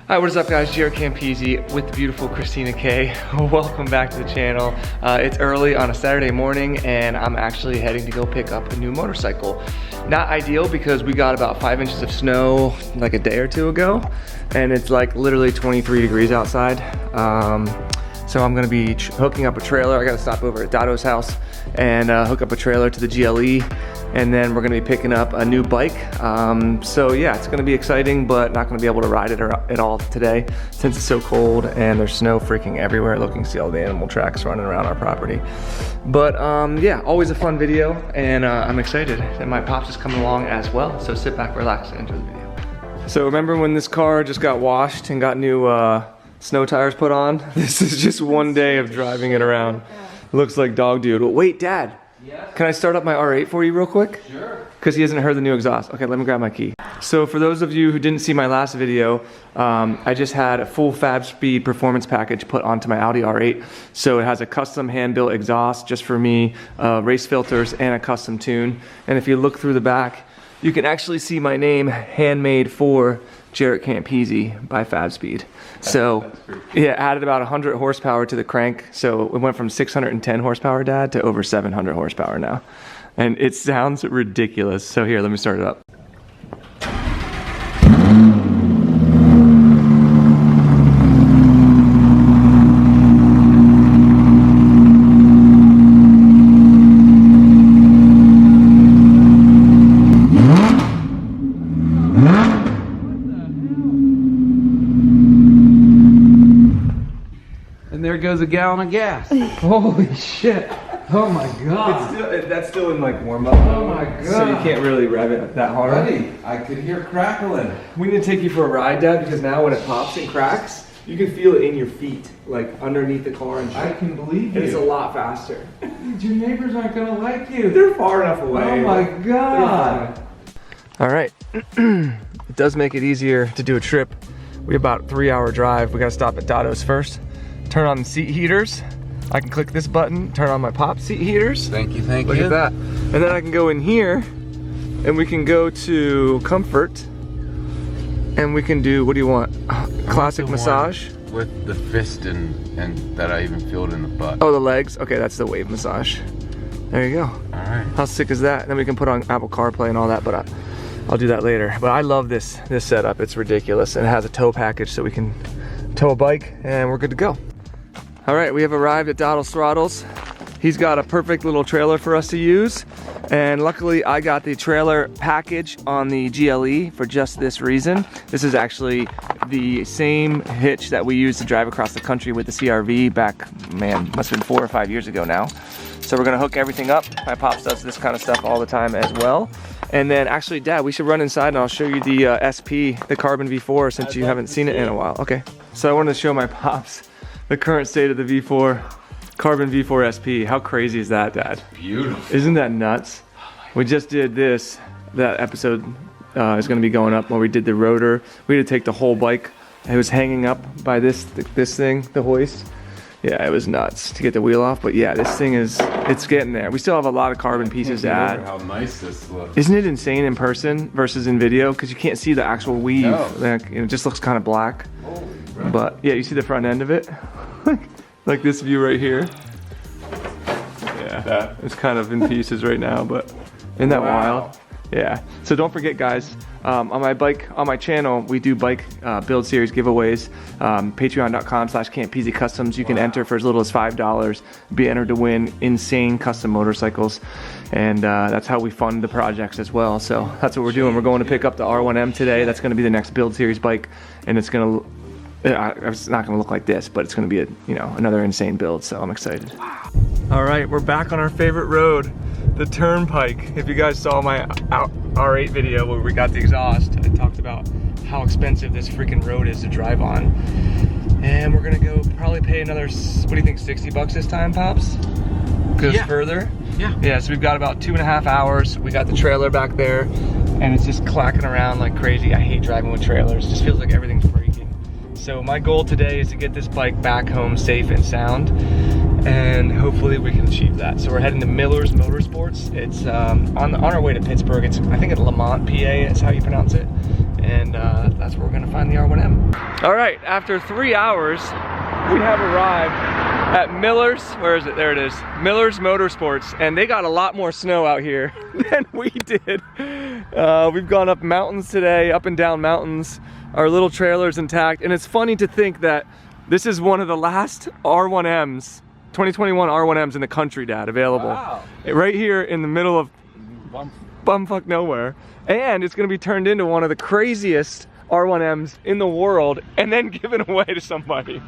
Hi, what is up guys? JaretCampisi with the beautiful Christina K. Welcome back to the channel. It's early on a Saturday morning and I'm actually heading to go pick up a new motorcycle. Not ideal because we got about 5 inches of snow like a day or two ago and it's like literally 23 degrees outside. So I'm gonna be hooking up a trailer. I gotta stop over at Dado's house and hook up a trailer to the GLE, and then we're gonna be picking up a new bike. So yeah, it's gonna be exciting, but not gonna be able to ride it at all today since it's so cold and there's snow freaking everywhere. Looking to see all the animal tracks running around our property. But yeah, always a fun video, and I'm excited. And my pops is coming along as well, so sit back, relax, and enjoy the video. So remember when this car just got washed and got new snow tires put on? This is just one day of driving it around. Looks like dog doodle. Wait, Dad. Yes? Can I start up my R8 for you real quick? Sure. Because he hasn't heard the new exhaust. Okay, let me grab my key. So for those of you who didn't see my last video, I just had a full Fab Speed performance package put onto my Audi R8. So it has a custom hand-built exhaust just for me, race filters, and a custom tune. And if you look through the back, you can actually see my name handmade for JaretCampisi by Fab Speed. So yeah, added about 100 horsepower to the crank. So it went from 610 horsepower, Dad, to over 700 horsepower now. And it sounds ridiculous. So here, let me start it up. And there goes a gallon of gas. Holy shit. Oh my god. That's still in like warm up. Oh my god. So you can't really rev it that hard. Buddy, I could hear crackling. We need to take you for a ride, Dad, because now when it pops and cracks, you can feel it in your feet, like underneath the car and shit. I can believe you. And it's a lot faster. Your neighbors aren't gonna like you. They're far enough away. Oh my god. All right. It does make it easier to do a trip. We have about a 3-hour drive. We gotta stop at Dado's first. Turn on the seat heaters. I can click this button, turn on my pop seat heaters. Thank you, thank you. Look at that. And then I can go in here and we can go to comfort and we can do, what do you want? Classic massage? With the fist and that I even feel it in the butt. Oh, the legs? Okay, that's the wave massage. There you go. All right. How sick is that? Then we can put on Apple CarPlay and all that, but I'll do that later. But I love this setup. It's ridiculous. And it has a tow package so we can tow a bike and we're good to go. All right, we have arrived at Dado's Throttles. He's got a perfect little trailer for us to use. And luckily I got the trailer package on the GLE for just this reason. This is actually the same hitch that we used to drive across the country with the CRV back, man, must have been 4 or 5 years ago now. So we're gonna hook everything up. My pops does this kind of stuff all the time as well. And then actually, Dad, we should run inside and I'll show you the SP, the Carbon V4, since you haven't seen it in a while. Okay, so I wanted to show my pops the current state of the V4, Carbon V4 SP. How crazy is that, Dad? Beautiful. Isn't that nuts? We just did this. That episode is gonna be going up where we did the rotor. We had to take the whole bike. It was hanging up by this thing, the hoist. Yeah, it was nuts to get the wheel off, but yeah, this thing it's getting there. We still have a lot of carbon pieces to add. How nice this looks. Isn't it insane in person versus in video? Because you can't see the actual weave. No. Like, it just looks kind of black. Holy crap. But yeah, you see the front end of it? Like this view right here. Yeah, it's kind of in pieces right now, but isn't that wild? Yeah, so don't forget guys, on my bike, on my channel, we do bike build series giveaways, patreon.com/Campisi Customs. You can enter for as little as $5, be entered to win insane custom motorcycles, and that's how we fund the projects as well. So that's what we're doing. We're going to pick up the R1M today. That's gonna be the next build series bike, and it's gonna, it's not gonna look like this, but it's gonna be another insane build, so I'm excited. All right, we're back on our favorite road, the Turnpike. If you guys saw my R8 video where we got the exhaust, I talked about how expensive this freaking road is to drive on. And we're gonna go probably pay another, what do you think, 60 bucks this time, Pops? Goes further? Yeah. Yeah, so we've got about 2.5 hours. We got the trailer back there and it's just clacking around like crazy. I hate driving with trailers. It just feels like everything's breaking. So my goal today is to get this bike back home safe and sound, and hopefully we can achieve that. So we're heading to Miller's Motorsports. It's on our way to Pittsburgh. It's, I think, at Lamont, PA is how you pronounce it. and that's where we're gonna find the R1M. All right, after 3 hours, we have arrived at Miller's, where is it? There it is, Miller's Motorsports, and they got a lot more snow out here than we did. We've gone up mountains today, up and down mountains. Our little trailer's intact, and it's funny to think that this is one of the last R1Ms, 2021 R1Ms in the country, Dad, available. Wow. Right here in the middle of bumfuck nowhere. And it's gonna be turned into one of the craziest R1Ms in the world and then given away to somebody.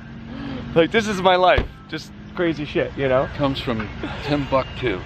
Like, this is my life. Just crazy shit, you know? Comes from Timbuktu.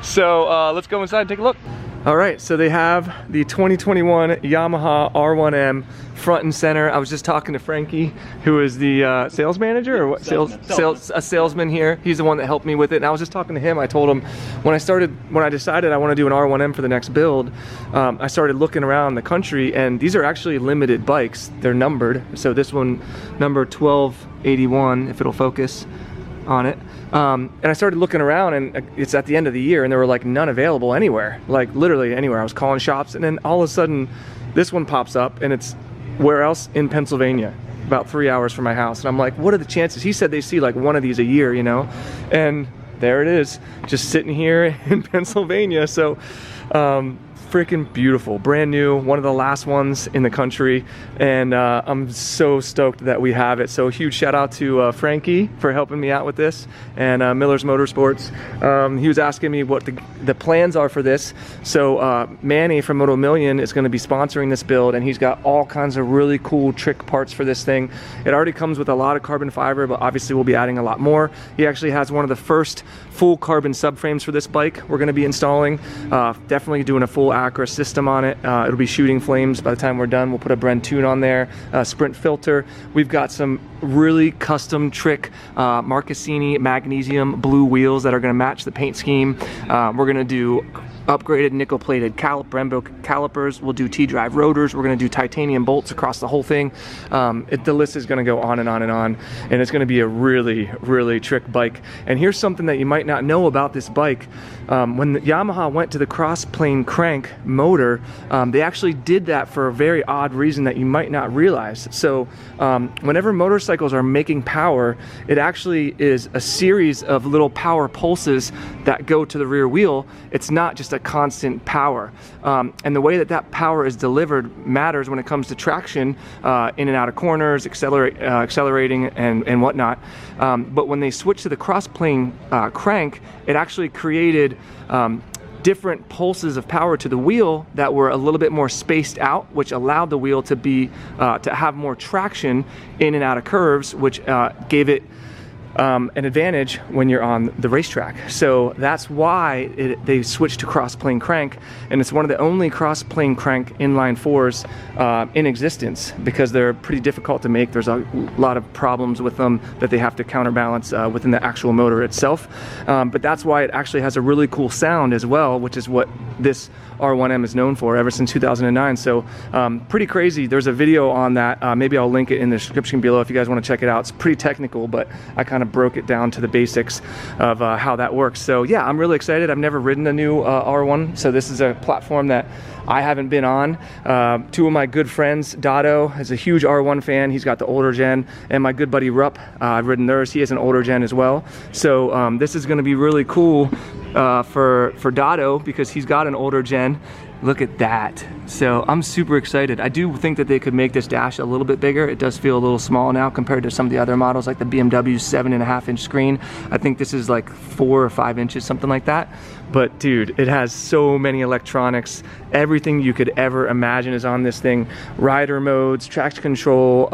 So let's go inside and take a look. All right, so they have the 2021 Yamaha R1M front and center. I was just talking to Frankie, who is the sales manager or what? A salesman here. He's the one that helped me with it. And I was just talking to him. I told him when I decided I want to do an R1M for the next build, I started looking around the country, and these are actually limited bikes. They're numbered. So this one, number 1281, if it'll focus on it. And I started looking around, and it's at the end of the year, and there were like none available anywhere, like literally anywhere. I was calling shops, and then all of a sudden this one pops up, and it's where else? In Pennsylvania, about 3 hours from my house. And I'm like, what are the chances? He said they see like one of these a year, you know, and there it is, just sitting here in Pennsylvania. So freaking beautiful, brand new, one of the last ones in the country, and I'm so stoked that we have it. So huge shout out to Frankie for helping me out with this, and Miller's Motorsports. He was asking me what the plans are for this. So Manny from Moto Million is going to be sponsoring this build, and he's got all kinds of really cool trick parts for this thing. It already comes with a lot of carbon fiber, but obviously we'll be adding a lot more. He actually has one of the first full carbon subframes for this bike we're going to be installing. Definitely doing a full Acura system on it. It'll be shooting flames by the time we're done. We'll put a Bren tune on there, sprint filter. We've got some really custom trick Marcassini magnesium blue wheels that are going to match the paint scheme. We're going to do upgraded nickel-plated Brembo calipers. We'll do T-drive rotors. We're going to do titanium bolts across the whole thing. The list is going to go on and on and on, and it's going to be a really, really trick bike. And here's something that you might not know about this bike. When the Yamaha went to the cross-plane crank motor, they actually did that for a very odd reason that you might not realize. So whenever motorcycles are making power, it actually is a series of little power pulses that go to the rear wheel. It's not just a constant power, and the way that power is delivered matters when it comes to traction, in and out of corners, accelerating and whatnot. But when they switched to the cross-plane crank, it actually created different pulses of power to the wheel that were a little bit more spaced out, which allowed the wheel to be to have more traction in and out of curves, which gave it an advantage when you're on the racetrack. So that's why they switched to cross-plane crank, and it's one of the only cross-plane crank inline fours in existence, because they're pretty difficult to make. There's a lot of problems with them that they have to counterbalance within the actual motor itself. But that's why it actually has a really cool sound as well, which is what this R1M is known for ever since 2009. So pretty crazy. There's a video on that. Maybe I'll link it in the description below if you guys want to check it out. It's pretty technical, but I kind of broke it down to the basics of how that works. So yeah, I'm really excited. I've never ridden a new R1, so this is a platform that I haven't been on. Two of my good friends, Dado is a huge R1 fan. He's got the older gen, and my good buddy Rupp, I've ridden theirs. He has an older gen as well. So this is going to be really cool for Dado, because he's got an older gen. Look at that. So I'm super excited. I do think that they could make this dash a little bit bigger. It does feel a little small now compared to some of the other models, like the BMW 7.5-inch screen. I think this is like 4 or 5 inches, something like that. But dude, it has so many electronics. Everything you could ever imagine is on this thing. Rider modes, traction control,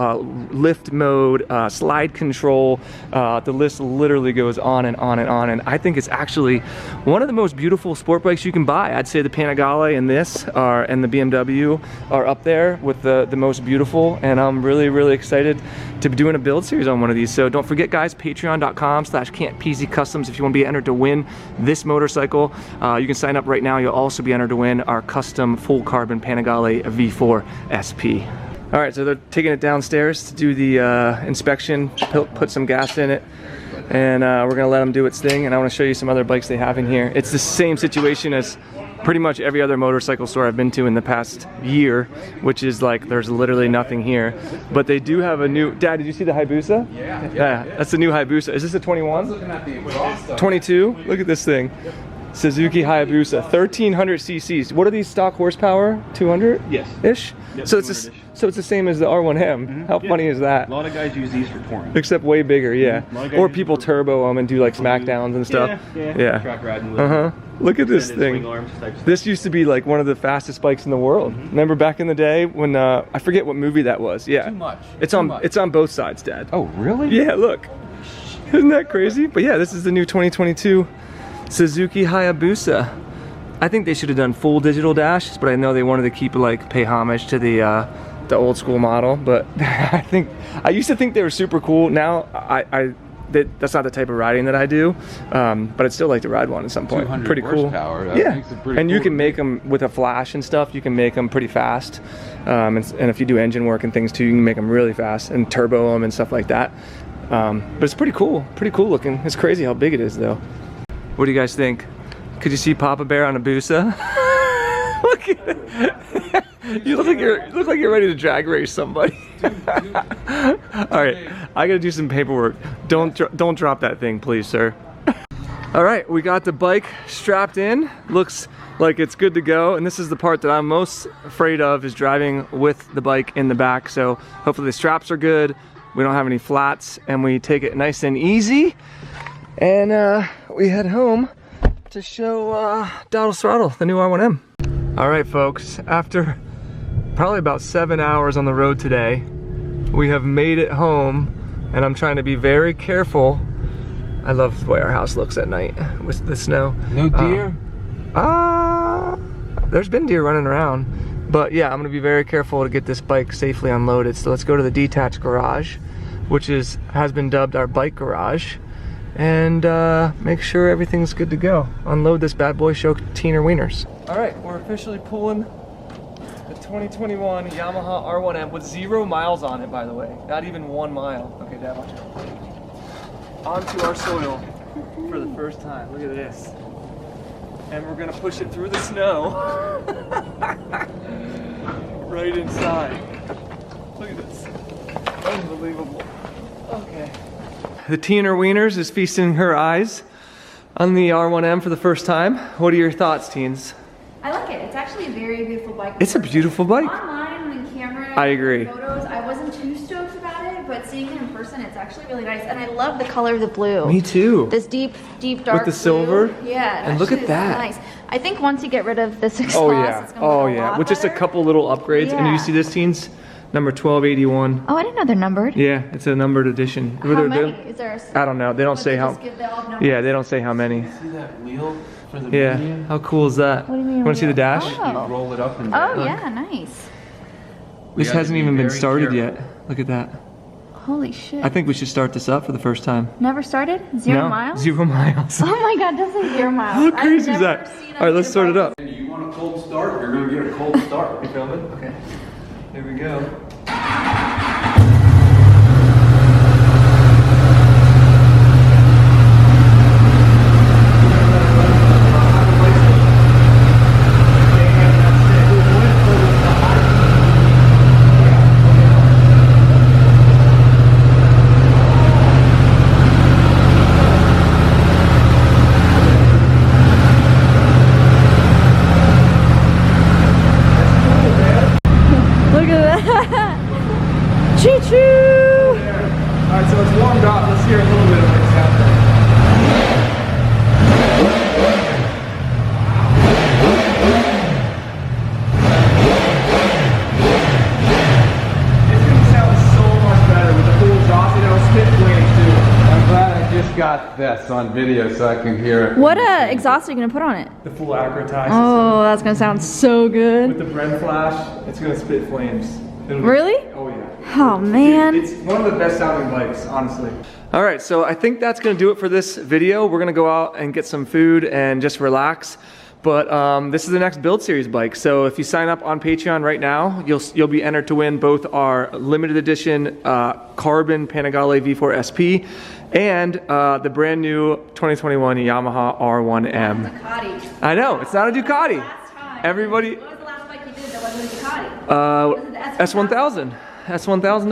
lift mode, slide control. The list literally goes on and on and on. And I think it's actually one of the most beautiful sport bikes you can buy. I'd say the Panigale and this and the BMW are up there with the most beautiful. And I'm really, really excited to be doing a build series on one of these. So don't forget, guys, patreon.com/Campisi Customs if you want to be entered to win this motorcycle. You can sign up right now. You'll also be entered to win our custom full carbon Panigale V4 SP. All right, so they're taking it downstairs to do the inspection, put some gas in it, and we're gonna let them do its thing. And I want to show you some other bikes they have in here. It's the same situation as pretty much every other motorcycle store I've been to in the past year, which is like there's literally nothing here. But they do have a new, Dad, did you see the Hayabusa? Yeah, that's the new Hayabusa. Is this a 21? 22? Look at this thing. Suzuki Hayabusa, 1300 cc's. What are these stock horsepower? 200? Yes. Ish? Yep, So it's the same as the R1M. How funny is that? A lot of guys use these for touring. Except way bigger, yeah. Or people turbo them and do like smackdowns and stuff. Yeah. Track riding with Look at this thing. This used to be like one of the fastest bikes in the world. Remember back in the day when I forget what movie that was. Yeah. Too much. It's on both sides, Dad. Oh, really? Yeah, look. Isn't that crazy? But yeah, this is the new 2022 Suzuki Hayabusa. I think they should have done full digital dashes, but I know they wanted to keep pay homage to the old school model. But I used to think they were super cool. Now that's not the type of riding that I do, but I'd still like to ride one at some point. Pretty cool. Yeah, and you can make them with a flash and stuff. You can make them pretty fast, and if you do engine work and things too, you can make them really fast and turbo them and stuff like that. But it's pretty cool looking. It's crazy how big it is though. What do you guys think? Could you see Papa Bear on a Busa? Look at it. You look like you're ready to drag race somebody. All right, I gotta do some paperwork. Don't drop that thing, please, sir. All right, we got the bike strapped in. Looks like it's good to go. And this is the part that I'm most afraid of, is driving with the bike in the back. So hopefully the straps are good. We don't have any flats, and we take it nice and easy. And we head home to show Doddle's Throttle, the new R1M. All right, folks, after probably about 7 hours on the road today, we have made it home, and I'm trying to be very careful. I love the way our house looks at night with the snow. No deer? There's been deer running around, but yeah, I'm gonna be very careful to get this bike safely unloaded. So let's go to the detached garage, which has been dubbed our bike garage, and make sure everything's good to go. Unload this bad boy, show Teener Wieners. All right, we're officially pulling the 2021 Yamaha R1M with 0 miles on it, by the way. Not even 1 mile. Okay, Dad, watch it. Onto our soil for the first time. Look at this. And we're gonna push it through the snow. Right inside. Look at this. Unbelievable. Okay. The Teener Wieners is feasting her eyes on the R1M for the first time. What are your thoughts, teens? I like it. It's actually a very beautiful bike. It's a beautiful bike. Online and in camera, I agree. Photos, I wasn't too stoked about it, but seeing it in person, it's actually really nice. And I love the color of the blue. Me too. This deep dark with the silver. Blue. Yeah. And look at that. Nice. I think once you get rid of this exhaust, it's gonna oh look a yeah. lot With just a better. couple little upgrades, and you see this, teens? Number 1281. Oh, I didn't know they're numbered. Yeah, it's a numbered edition. How many? Is there I don't know. They don't say how. Yeah, they don't say how many. See that wheel for the Yeah. median? How cool is that? What do you mean? You want to see the dash? Oh. You roll it up and Oh down. yeah, nice. We This have to hasn't be even been very started careful. yet. Look at that. Holy shit. I think we should start this up for the first time. Never started? 0 No, miles? 0 miles. Oh my god, that's like 0 miles. How crazy I've is never that? seen All right, let's start it up. You want a cold start, you're gonna get a cold start. You filming? Okay. Here we go. Choo-choo! Alright, so it's warmed up. Let's hear a little bit of what's happening. It's gonna sound so much better with the full exhaust, and it'll spit flames too. I'm glad I just got this on video so I can hear it. What exhaust are you gonna put on it? The full Acrotype Oh, that's gonna sound so good. with the Bren flash, it's gonna spit flames. Really? Oh yeah. Oh man. It's one of the best sounding bikes, honestly. All right, so I think that's gonna do it for this video. We're gonna go out and get some food and just relax. But this is the next Build Series bike. So if you sign up on Patreon right now, you'll be entered to win both our limited edition Carbon Panigale V4 SP and the brand new 2021 Yamaha R1M. Ducati. I know, it's not a Ducati. Last time. Everybody. What was the last bike you did that wasn't a Ducati? Was it the S1000. S1000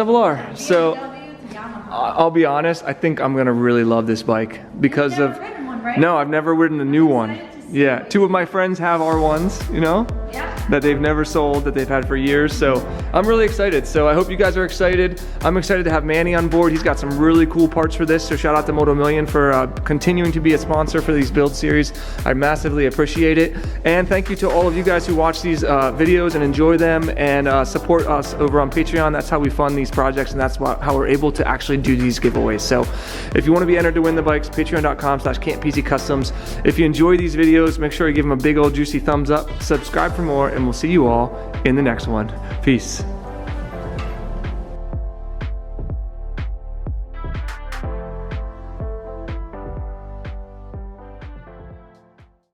RR. So BMW to Yamaha. I'll be honest, I think I'm gonna really love this bike because You've of. never ridden one, right? No, I've never ridden a new one. excited to see Yeah, it. 2 of my friends have R1s, you know, Yeah. that they've never sold, that they've had for years. So I'm really excited. So I hope you guys are excited. I'm excited to have Manny on board. He's got some really cool parts for this. So shout out to Moto Million for continuing to be a sponsor for these build series. I massively appreciate it. And thank you to all of you guys who watch these videos and enjoy them and support us over on Patreon. That's how we fund these projects, and that's how we're able to actually do these giveaways. So if you want to be entered to win the bikes, patreon.com/Campisi Customs. If you enjoy these videos, make sure you give them a big old juicy thumbs up, subscribe for more, and we'll see you all in the next one. Peace.